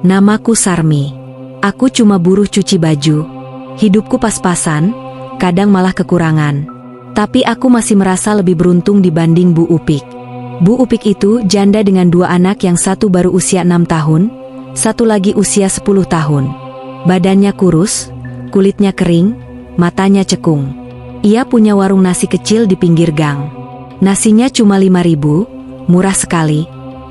Namaku Sarmi. Aku cuma buruh cuci baju. Hidupku pas-pasan, kadang malah kekurangan. Tapi aku masih merasa lebih beruntung dibanding Bu Upik. Bu Upik itu janda dengan 2 anak, yang satu baru usia 6 tahun, satu lagi usia 10 tahun. Badannya kurus, kulitnya kering, matanya cekung. Ia punya warung nasi kecil di pinggir gang. Nasinya cuma 5.000, murah sekali,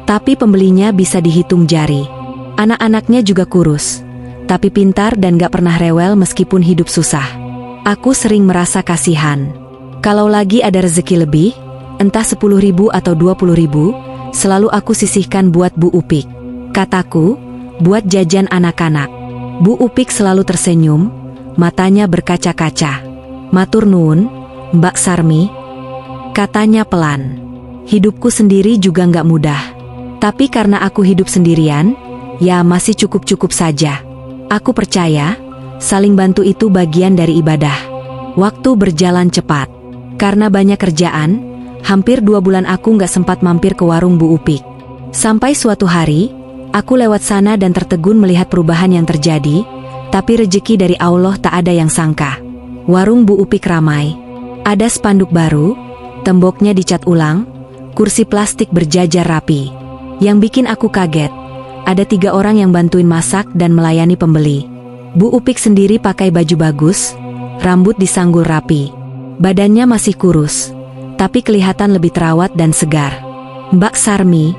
tapi pembelinya bisa dihitung jari. Anak-anaknya juga kurus, tapi pintar dan gak pernah rewel meskipun hidup susah. Aku sering merasa kasihan. Kalau lagi ada rezeki lebih, entah 10.000 atau 20.000, selalu aku sisihkan buat Bu Upik. Kataku, buat jajan anak-anak. Bu Upik selalu tersenyum, matanya berkaca-kaca. Matur nuwun, Mbak Sarmi, katanya pelan. Hidupku sendiri juga gak mudah. Tapi karena aku hidup sendirian, ya masih cukup-cukup saja. Aku percaya, saling bantu itu bagian dari ibadah. Waktu berjalan cepat. Karena banyak kerjaan, hampir 2 bulan aku gak sempat mampir ke warung Bu Upik. Sampai suatu hari, aku lewat sana dan tertegun melihat perubahan yang terjadi, tapi rejeki dari Allah tak ada yang sangka. Warung Bu Upik ramai. Ada spanduk baru, temboknya dicat ulang, kursi plastik berjajar rapi. Yang bikin aku kaget, ada 3 orang yang bantuin masak dan melayani pembeli. Bu Upik sendiri pakai baju bagus, rambut disanggul rapi. Badannya masih kurus, tapi kelihatan lebih terawat dan segar. Mbak Sarmi,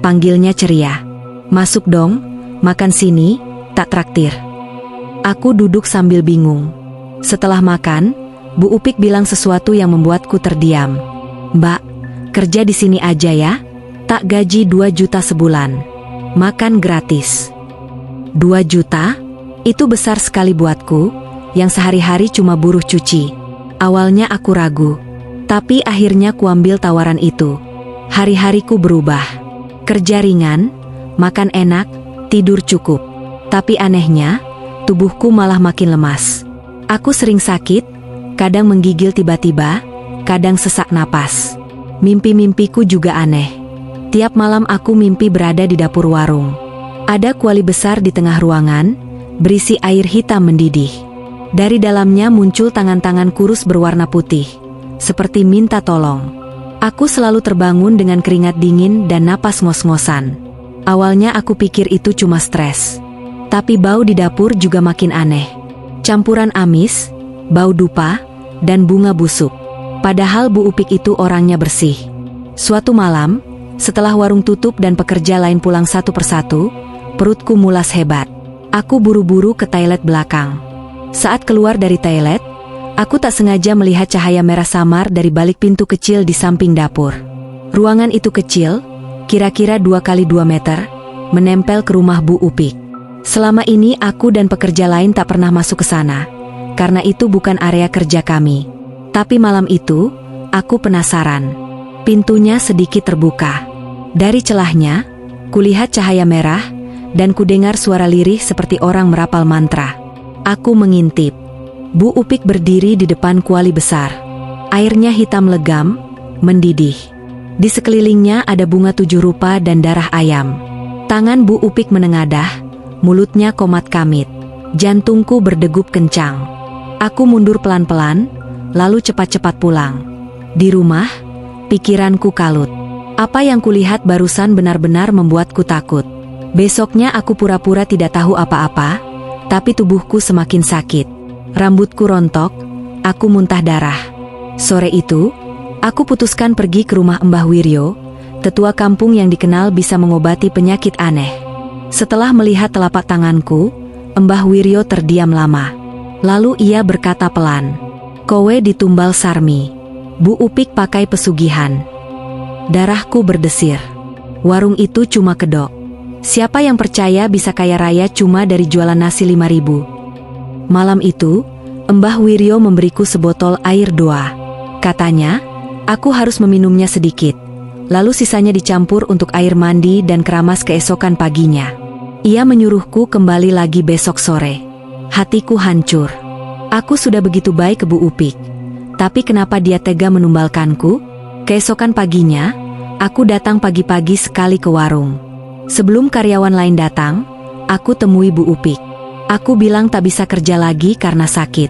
panggilnya ceria. Masuk dong, makan sini, tak traktir. Aku duduk sambil bingung. Setelah makan, Bu Upik bilang sesuatu yang membuatku terdiam. Mbak, kerja di sini aja ya, tak gaji 2 juta sebulan. Makan gratis. 2 juta? Itu besar sekali buatku, yang sehari-hari cuma buruh cuci. Awalnya aku ragu, tapi akhirnya kuambil tawaran itu. Hari-hariku berubah. Kerja ringan, makan enak, tidur cukup. Tapi anehnya, tubuhku malah makin lemas. Aku sering sakit, kadang menggigil tiba-tiba, kadang sesak napas. Mimpi-mimpiku juga aneh. Tiap malam aku mimpi berada di dapur warung. Ada kuali besar di tengah ruangan, berisi air hitam mendidih. Dari dalamnya muncul tangan-tangan kurus berwarna putih, seperti minta tolong. Aku selalu terbangun dengan keringat dingin dan napas ngos-ngosan. Awalnya aku pikir itu cuma stres. Tapi bau di dapur juga makin aneh. Campuran amis, bau dupa, dan bunga busuk. Padahal Bu Upik itu orangnya bersih. Suatu malam, setelah warung tutup dan pekerja lain pulang satu persatu, perutku mulas hebat. Aku buru-buru ke toilet belakang. Saat keluar dari toilet, aku tak sengaja melihat cahaya merah samar dari balik pintu kecil di samping dapur. Ruangan itu kecil, kira-kira 2 kali 2 meter, menempel ke rumah Bu Upik. Selama ini aku dan pekerja lain tak pernah masuk ke sana, karena itu bukan area kerja kami. Tapi malam itu, aku penasaran. Pintunya sedikit terbuka. Dari celahnya, kulihat cahaya merah, dan kudengar suara lirih seperti orang merapal mantra. Aku mengintip. Bu Upik berdiri di depan kuali besar. Airnya hitam legam, mendidih. Di sekelilingnya ada bunga 7 rupa dan darah ayam. Tangan Bu Upik menengadah, mulutnya komat kamit. Jantungku berdegup kencang. Aku mundur pelan-pelan, lalu cepat-cepat pulang. Di rumah, pikiranku kalut. Apa yang kulihat barusan benar-benar membuatku takut. Besoknya aku pura-pura tidak tahu apa-apa, tapi tubuhku semakin sakit. Rambutku rontok, aku muntah darah. Sore itu, aku putuskan pergi ke rumah Mbah Wiryo, tetua kampung yang dikenal bisa mengobati penyakit aneh. Setelah melihat telapak tanganku, Mbah Wiryo terdiam lama. Lalu ia berkata pelan, "Kowe ditumbal Sarmi." Bu Upik pakai pesugihan. Darahku berdesir. Warung itu cuma kedok. Siapa yang percaya bisa kaya raya cuma dari jualan nasi 5.000? Malam itu, Mbah Wiryo memberiku sebotol air doa. Katanya, aku harus meminumnya sedikit, lalu sisanya dicampur untuk air mandi dan keramas keesokan paginya. Ia menyuruhku kembali lagi besok sore. Hatiku hancur. Aku sudah begitu baik ke Bu Upik, Tapi kenapa dia tega menumbalkanku? Keesokan paginya, aku datang pagi-pagi sekali ke warung. Sebelum karyawan lain datang, aku temui Bu Upik. Aku bilang tak bisa kerja lagi karena sakit.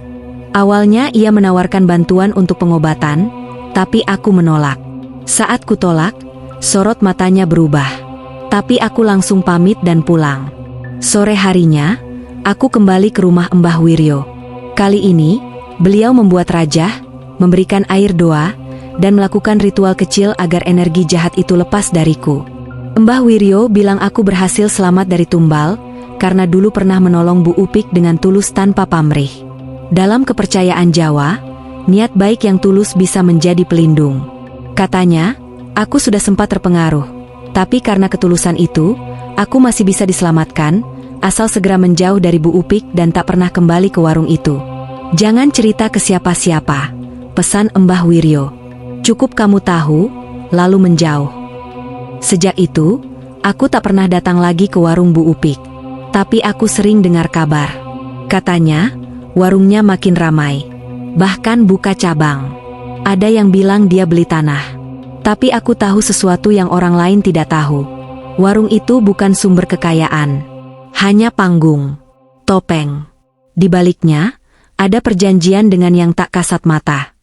Awalnya ia menawarkan bantuan untuk pengobatan, tapi aku menolak. Saat kutolak, sorot matanya berubah. Tapi aku langsung pamit dan pulang. Sore harinya, aku kembali ke rumah Mbah Wiryo. Kali ini, beliau membuat rajah, memberikan air doa, dan melakukan ritual kecil agar energi jahat itu lepas dariku. Mbah Wiryo bilang aku berhasil selamat dari tumbal, karena dulu pernah menolong Bu Upik dengan tulus tanpa pamrih. Dalam kepercayaan Jawa, niat baik yang tulus bisa menjadi pelindung. Katanya, aku sudah sempat terpengaruh, tapi karena ketulusan itu, aku masih bisa diselamatkan, asal segera menjauh dari Bu Upik dan tak pernah kembali ke warung itu. Jangan cerita ke siapa-siapa, pesan Mbah Wiryo. Cukup kamu tahu, lalu menjauh. Sejak itu, aku tak pernah datang lagi ke warung Bu Upik. Tapi aku sering dengar kabar. Katanya, warungnya makin ramai. Bahkan buka cabang. Ada yang bilang dia beli tanah. Tapi aku tahu sesuatu yang orang lain tidak tahu. Warung itu bukan sumber kekayaan. Hanya panggung. Topeng. Di baliknya, ada perjanjian dengan yang tak kasat mata.